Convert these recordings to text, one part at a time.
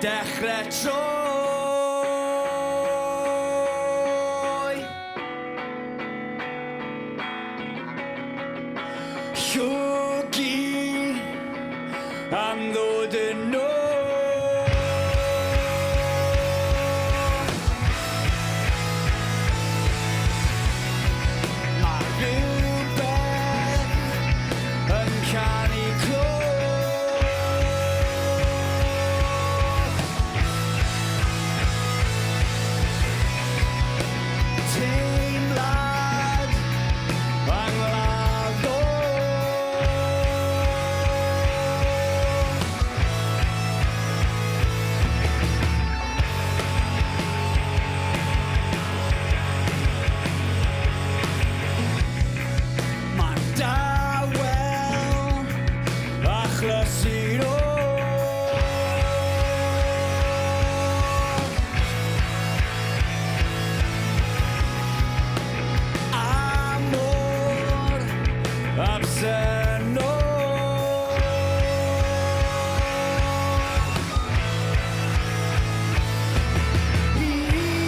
dechrau troi llwgu am ddod yn ôl. Mae rhywbeth yn cael ei clod. Teimlad angladdol. Mae'n dawel achlysur amor absennol. Hyd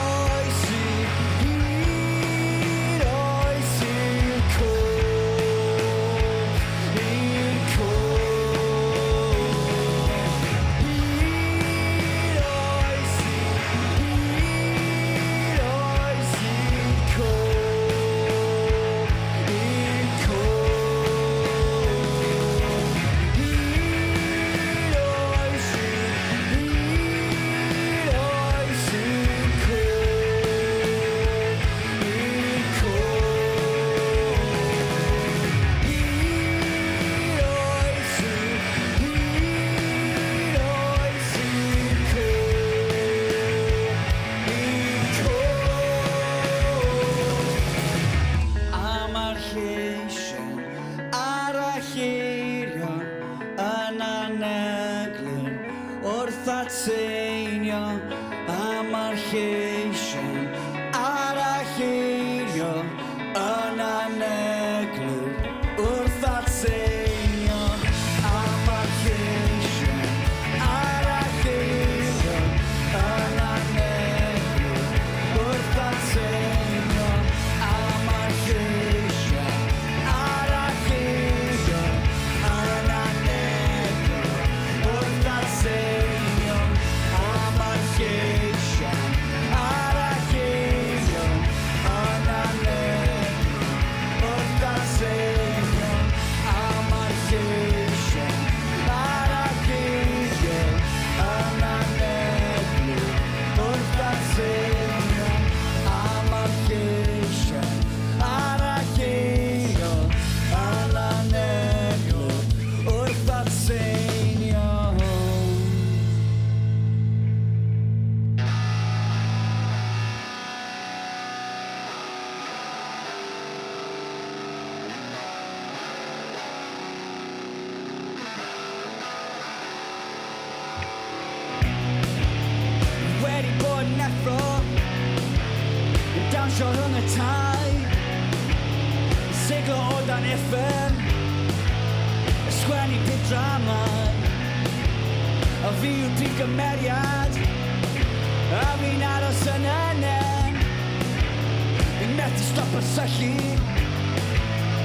oes i'r cof, i'r cof. Hyd oes i'r cof, i'r cof. Hyd oes i'r am yr lleisiau ar y cheirio yn aneglyn wrth ateinio am yr lleisiau ar y cheirio yn aneglyn wrth ateinio am yr lleisiau ar y cheirio yn aneglyn wrth ateinio am yr lleisiau ar y cheirio yn aneglyn wrth ateinio am yr lleisiau ar y cheirio yn aneglyn wrth ateinio am yr lleisiau ar y cheirio yn aneglyn wrth ateinio am yr lleisiau ar y cheirio yn aneglyn wrth ateinio. Wedi bod yn effro yn dawnsio rhwng y tai, seiglo o dan uffern, sgwennu byd dramau, a fi yw'r prif gymeriad, a fi'n aros yn ynen. Fi'n methu stopo syllu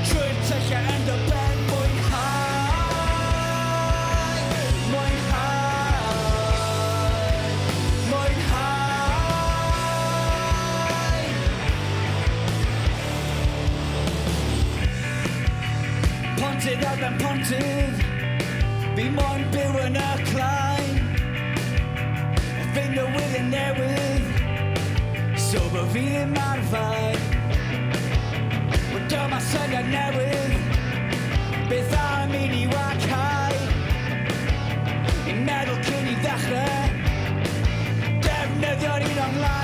trwy'r tyllau yn dy ben. Pontydd ar ben pontydd, fi moyn byw yn y clai, fy newyddion newydd, so bo fi ddim arfer. Wel dyma syniad newydd, beth am mynd i wacau, i'n meddwl cyn i ddechrau, defnyddio'r un online.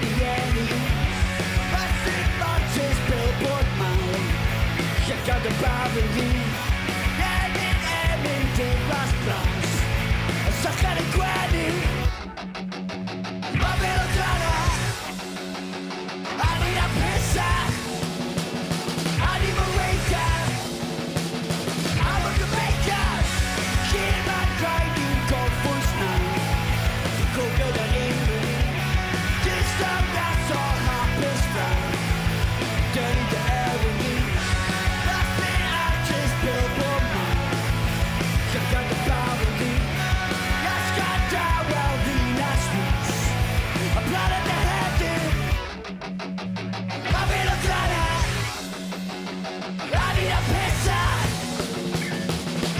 rieni. Plastic boxes, billboard mawr, llygad y bafydd i. Enyn diflas bras, y sychan y gwenu. Ma fel o drana, a ni'n apesach, a ni'n myweicar, a fo'n gyfeicas. Cyn ma'n rhaid i'n gorffwys na, go gyda unrhyw. Just am that's all hapus ffrau, dyn dy erin i. Plastic arches, billboard man, llygad y bafydd i. Iasgada wel ddinas rhys, a planed y hedyn. Ma fel o drana, a ni'n apesach,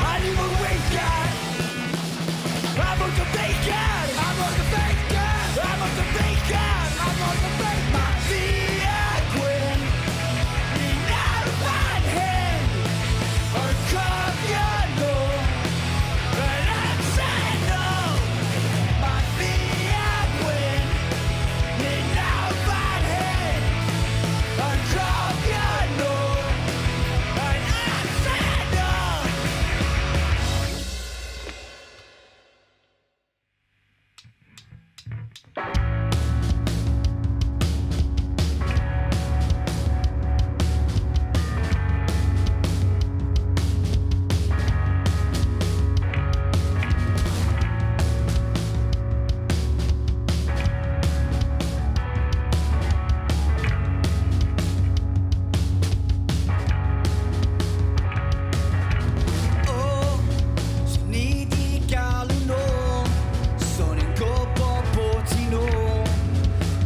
a ni'n myweicar, a fo'n gyfeicas. I'm on the bacon, I'm on the bacon, I'm on the bacon. Ma fi a Gwyn, ni'n ar fan hyn, yn cofio nhw, yn amserol. Ma fi a Gwyn, ni'n ar fan hyn, yn cofio nhw, yn amserol. O, so ni 'di gael yn ôl, so ni'n gwybod bod ti'n ôl,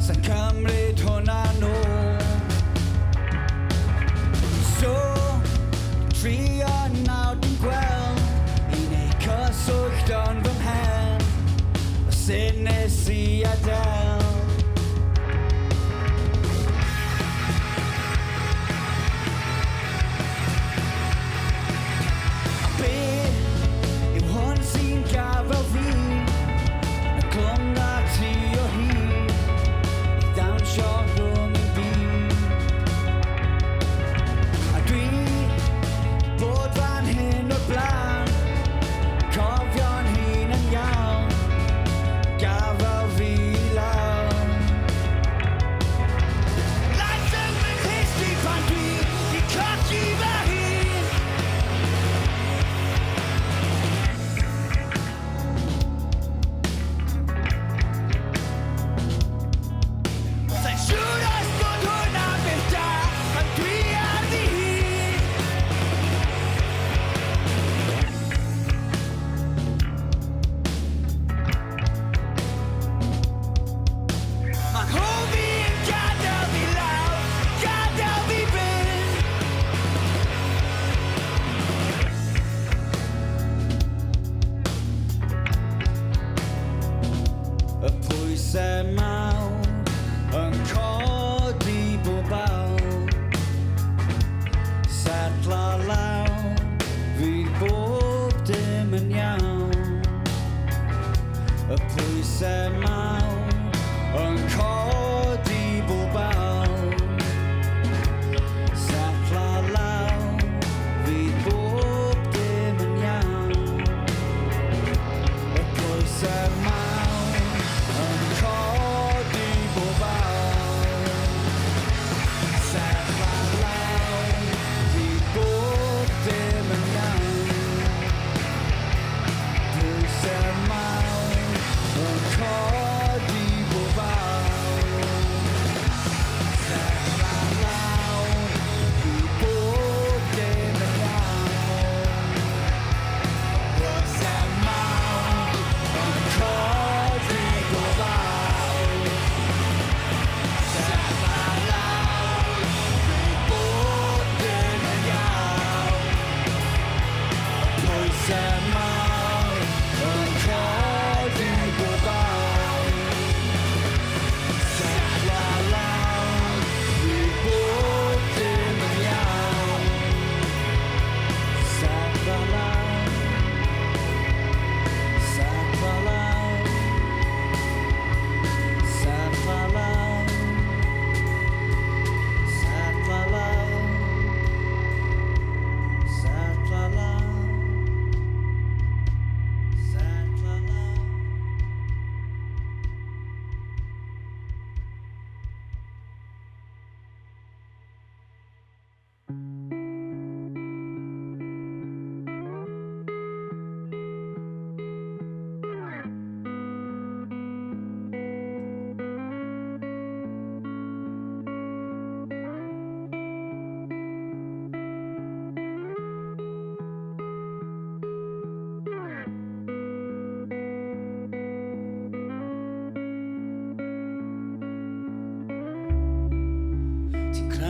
sa'n cymryd hwnna nôl. So, trio nawr dwi'n gweld, i neud cyswllt yn fy mhen, o sut nes i adael. A be yw hwn sy'n gafel fi, y clwmna ti o hyd, i ddawnsio rhwng ein byd. A dwi bod fan hyn o'r blaen, cofio'n hun yn iawn, gafel fi i lawr. Lights up yn history pan dwi i colli fy hun. Sa'n siŵr os bod hwnna beth da, pan dwi ar ddihun. Ma'n hofi yn gadael fi lawr, gadael fi fynd. Y pwysau mawr yn codi bob awr, setla lawr, fydd bob dim yn iawn. Y pwysau mawr yn codi bob awr, setla lawr, fydd bob dim yn iawn. Y pwysau mawr yn codi bob awr, setla lawr, fydd bob dim yn iawn. Pwysau mawr yn codi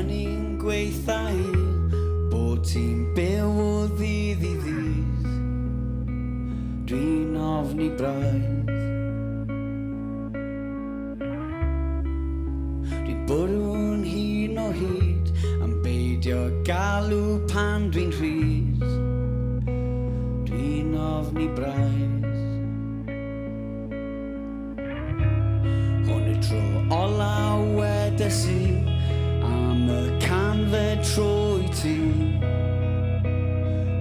Pan ni'n gweithau bod ti'n byw o ddydd i ddydd, dwi'n ofni braidd. Dwi'n bwrw'n hyn o hyd am beidio galw pan dwi'n rhydd, dwi'n ofni braidd. Hwn y tro ola wedes i am y canfed tro i ti,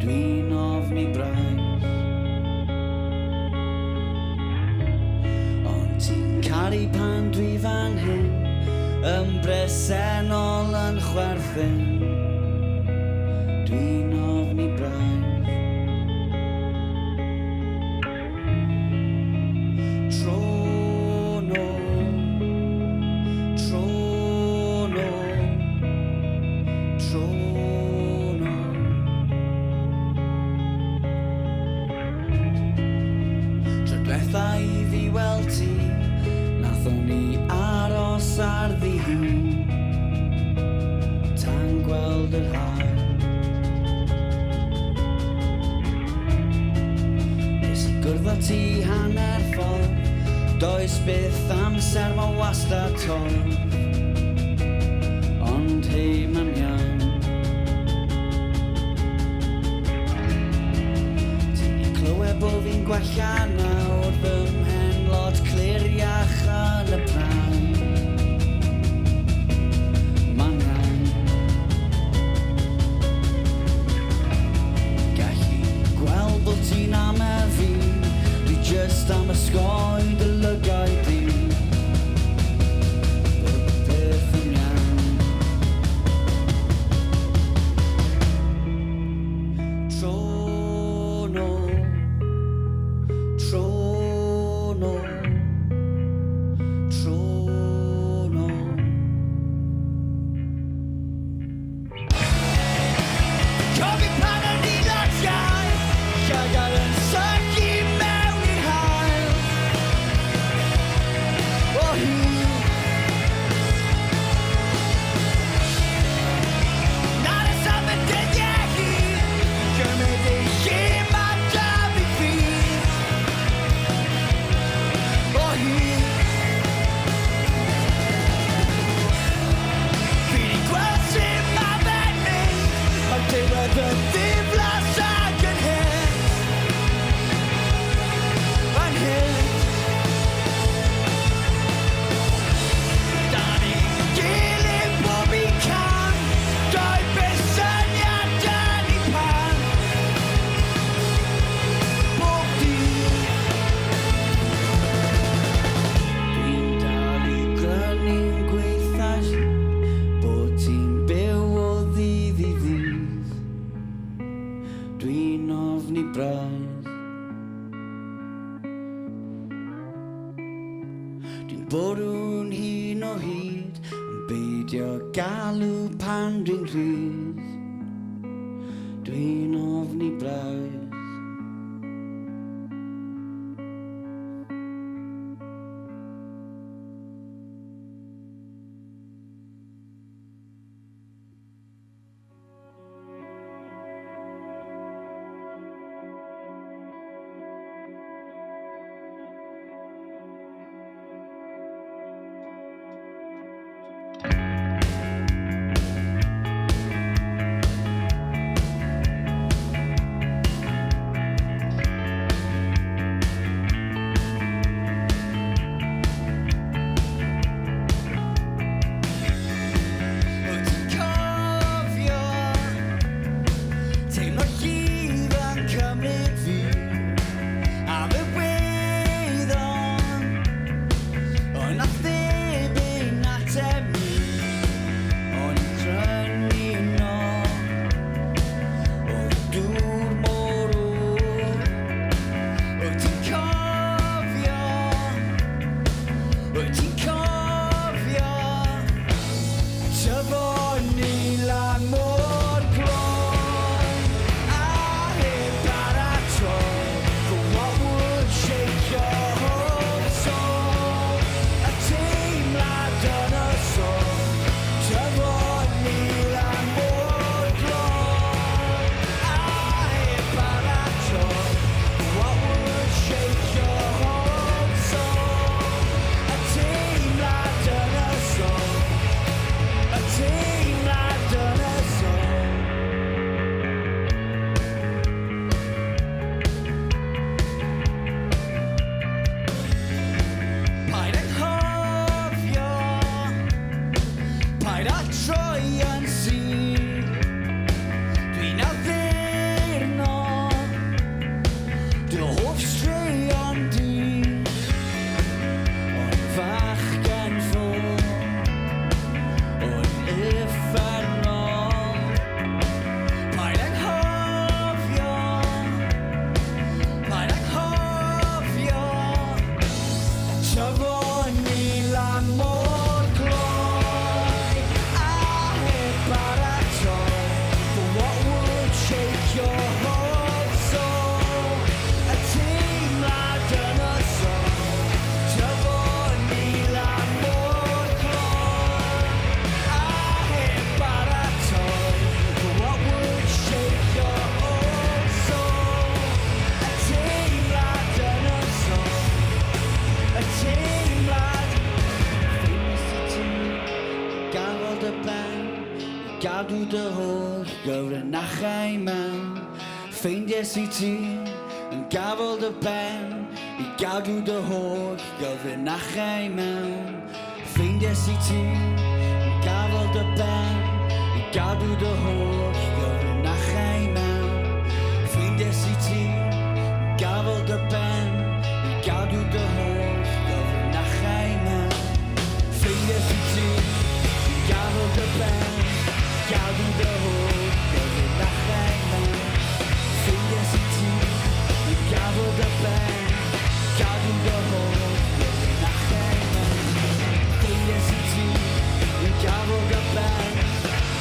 dwi'n ofni braidd. Ond ti'n caru pan dwi fan hyn, yn bresennol yn chwerthin, dwi'n ofni braidd. Tro nôl, tro nôl, tro nôl. Tro dwetha i fi weld ti, nathon ni aros ar ddihun tan gweld yr haul. Nes i gwrdd ti hanner ffordd, does byth amser ma wastad torf, ond hei ma'n iawn. Ti'n clywed bo fi'n gwella nawr, fy mhen lot cliriach yn y praen. Ma'n iawn. Gallu gweld bod ti'n am e fi, dwi just am ysgoi dy lygau di. Bod y peth yn iawn. Tro nôl, tro nôl, tro nôl. Cofio pan o'n i'n latiau, llygad yn sychu mewn i'r haul. O hyd. Nad ys am y dyddiau hyd, gymryd ei lle ma' da fi ffydd. O hyd. Fi 'di gweld sut ma' fe'n mynd, ma'r diwedd yn ddiflas ac yn het. Yn het. Da ni'n gilydd bob un can, doi byth syniad 'da ni pan. Bob dydd. Dwi'n dal i glynu'n gweithas bod ti'n byw o ddydd i ddydd, dwi'n ofni braidd. Dwi'n bwrw'n hyn o hyd yn beidio galw pan dwi'n rhydd, dwi'n ofni braidd. gadw dy holl gyfrinachau mewn. Ffeindies I ti yn gafel dy ben I gadw dy holl gyfrinachau mewn. Ffeindies I ti yn gafel dy ben I gadw dy holl gyfrinachau mewn. Ffeindies I ti yn gafel dy ben I gadw dy holl gyfrinachau mewn. Ffeindies I ti yn gafel dy ben I gadw dy holl gyfrinachau mewn. Ffeindies I ti yn gafel dy ben gadw dy holl gyfrinachau mewn. Ffeindies I ti yn gafel dy ben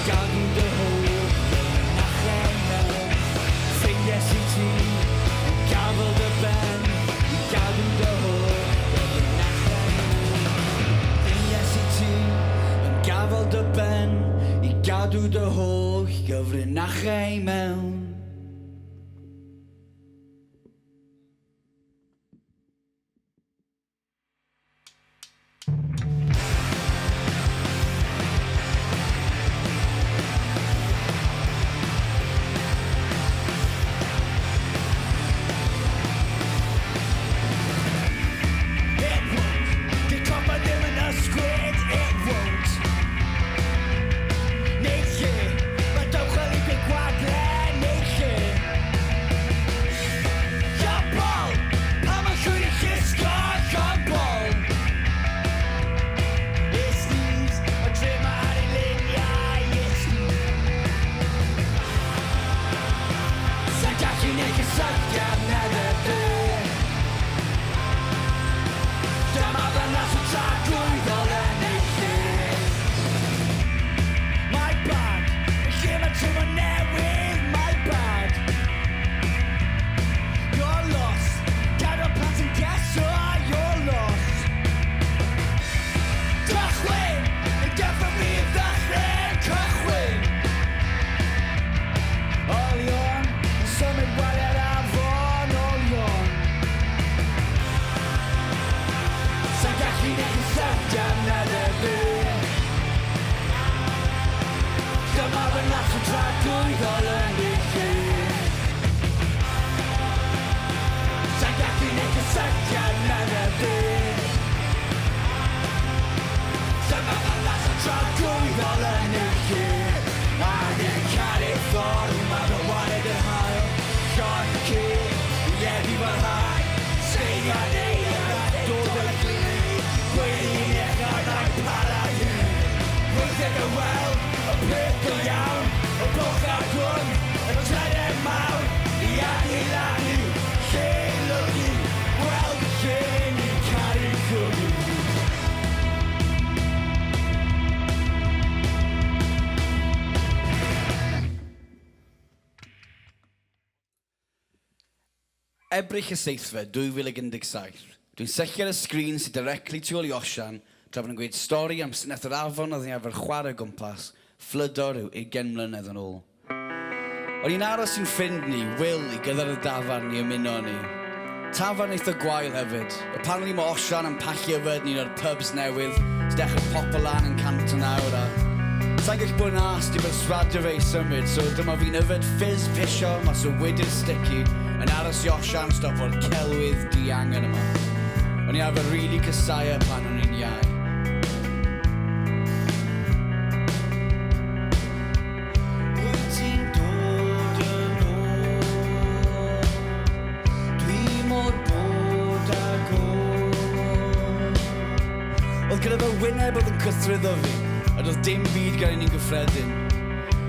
gadw dy holl gyfrinachau mewn. Ffeindies I ti yn gafel dy ben gadw dy holl gyfrinachau mewn. Ffeindies I ti yn gafel dy ben I gadw dy holl gyfrinachau mewn. Ebrill y 7th 2017. Dwi'n syllu ar y sgrin sydd directly tu ôl i Osian tra bod yn gweud stori am sut nath yr afon oedd ni arfer chwarae gwmpas fflydo rhyw 20 mlynedd yn ôl. O'n i'n aros i'n ffrind ni, Will, I gyda'r y dafarn I ymuno ni. Tafarn eitha gwael hefyd. Apparently mae Osian yn pallu yfed ni'n o'r pubs newydd sy'n dechrau popio lan yn Canton Awr a sa'n gallu bod yn ast I berswadio fe I symud, so dyma fi'n yfed fizz pisio mas o wydyr sticky yn aros I Osian stop o'r celwydd di-angen yma. O'n I arfer rili casau pan o'n i'n iau. Wyt ti'n dod yn ôl, dwi mor bod ag ôl. Oedd gyda fe wyneb oedd yn cythryddo fi, a doedd dim byd gan ni'n gyffredin.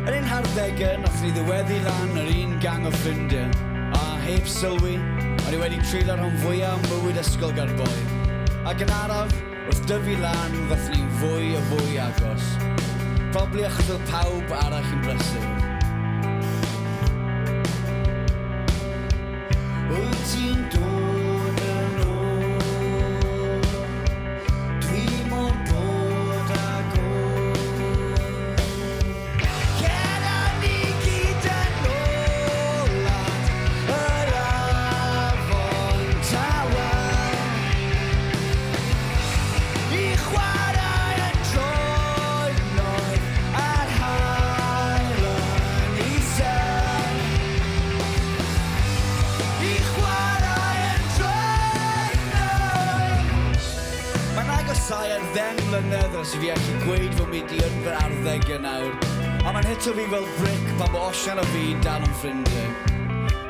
Yr un harddegau nath ni ddiweddu lan yr un gang o ffrindiau, a heb sylwi, o'n I wedi treulio'r rhan fwyaf am mywyd ysgol gar boi. Ac yn araf, wrth dyfu lan, ddath ni'n fwy a fwy agos. Probably achos oedd pawb arall yn brysur. Wyt ti'n dod yn ôl, dwi mor bod ag ôl. Cer â ni gyd yn ôl at yr afon tawel I chwarae yn troednoeth a'r haf. mlynedd os i fi allu gweud fod mi di yn fy arddeg yn nawr. A mae'n hito fi fel bric pan bod osian o fi dal yn ffrindiau.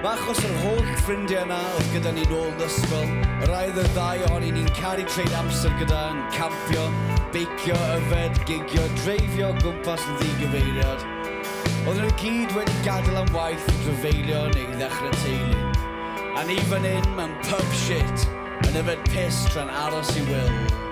Mae achos yr holl ffrindiau yna oedd gyda ni nôl yn ysgol. Yr aidd y ddau ohoni ni'n caru treid amser gyda yn campio, beicio, yfed, gigio, dreifio gwmpas yn ddigyfeiriad. Oedden nhw gyd wedi gadael am waith i drefeilio neu ddechrau teulu. A ni fan hyn mewn pub shit yn yfed piss tra'n aros i Wil.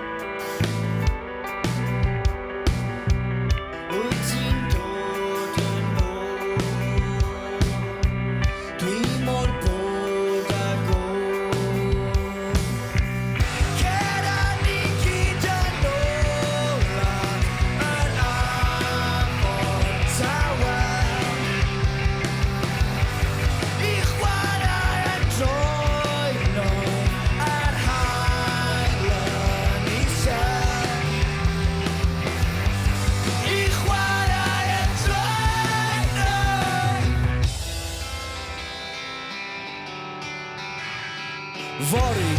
Fori,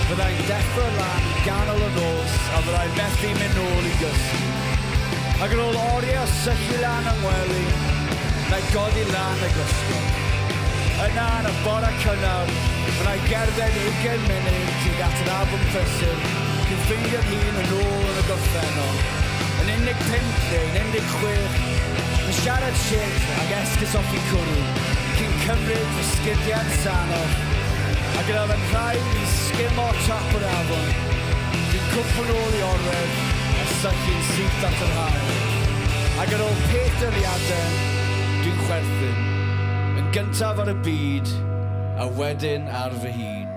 byddai'n deffro lan ganol y nos a byddai'n methu mynd nôl i gysgu. Ac yn ôl oriau o sychu lan yng ngwely, na'i godi lan y gysgu. Yna yn y bora cynnawr, byddai'n gerdded 20 munud tuag at yr album prysur, cyn ffeindio'n hun yn ôl yn y gorffennol. Yn 15 neu'n 16, yn siarad shit ag esgusoffi cwrw, cyn cymryd fy sgidiau'n sanodd. A gyda fe'n rhaid i skim o top yr afon. Dwi'n cwmpan ôl i orwedd a sychu'n syth at yr hael. Ac ar ôl peth dyddiadau, dwi'n chwerthin. Yn gyntaf ar y byd, a wedyn ar fy hun.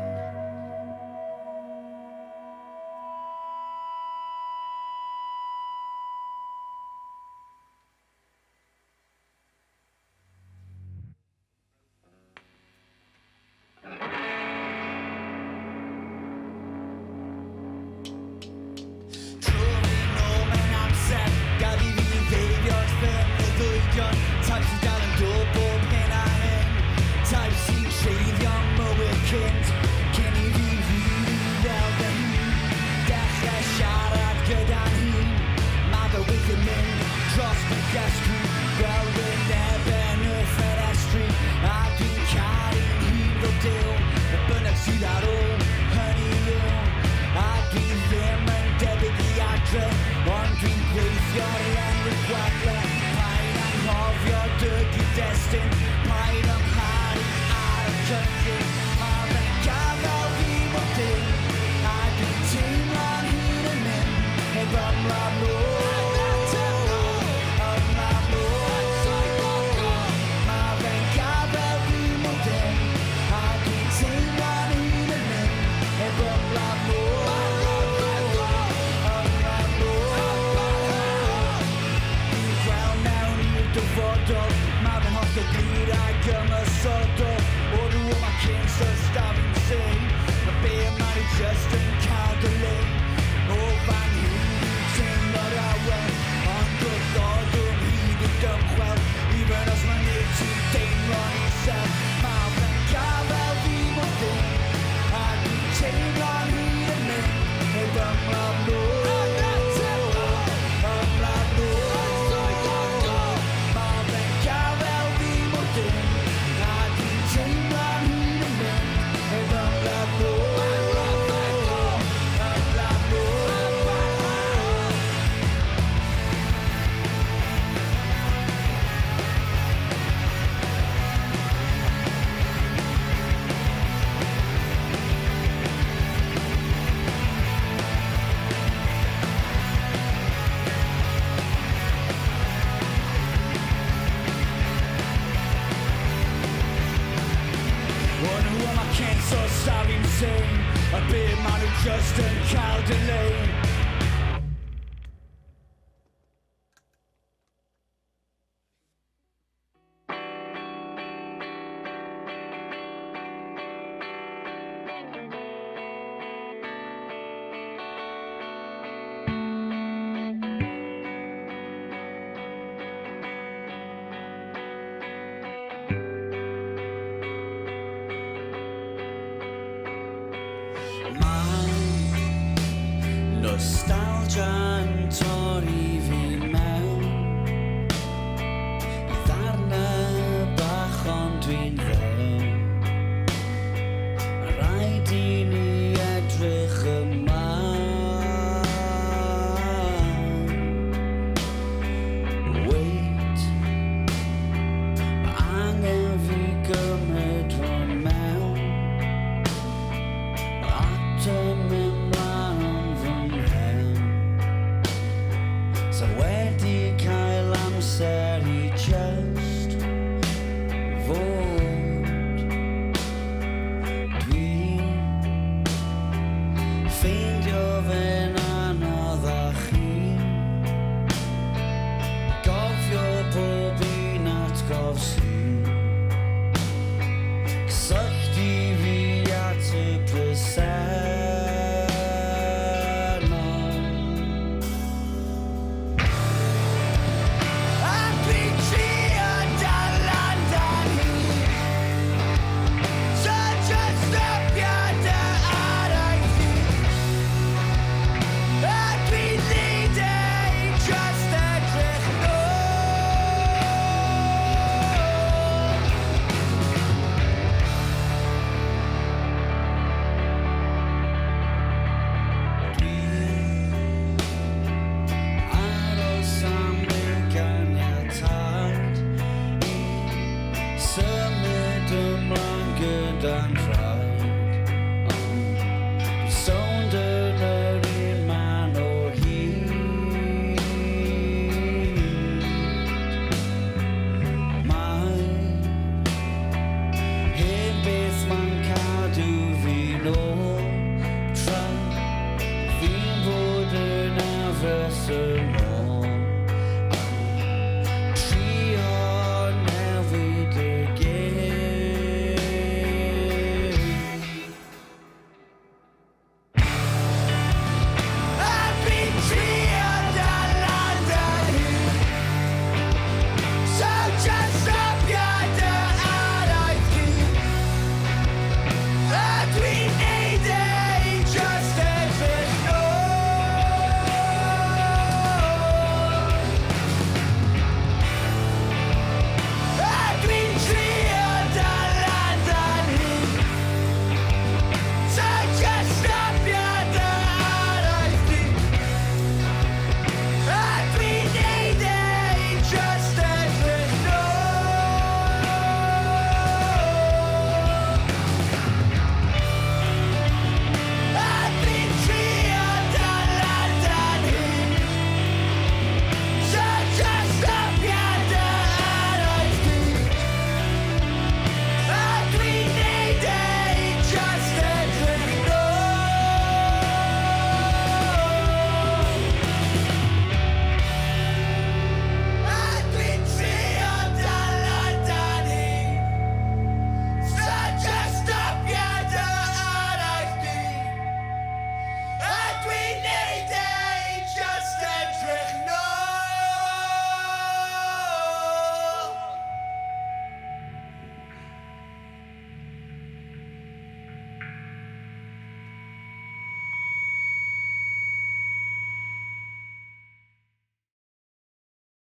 So wedi cael amser I just fod. Dwi'n ffeindio fe'n anodd â chi gofio pob un atgofsi cysylltu fi at y presennol. Ac fi'n trio dal amdan hi so just stopio dy araith di. Ac fi'n neud I just edrych nôl. Aros am ugain tad I symud ymlaen gyda'n rhaid ond dwi'n sownd yn yr un man o hyd. Mae heb beth ma'n cadw fi nôl tra fi'n bod yn afresymol.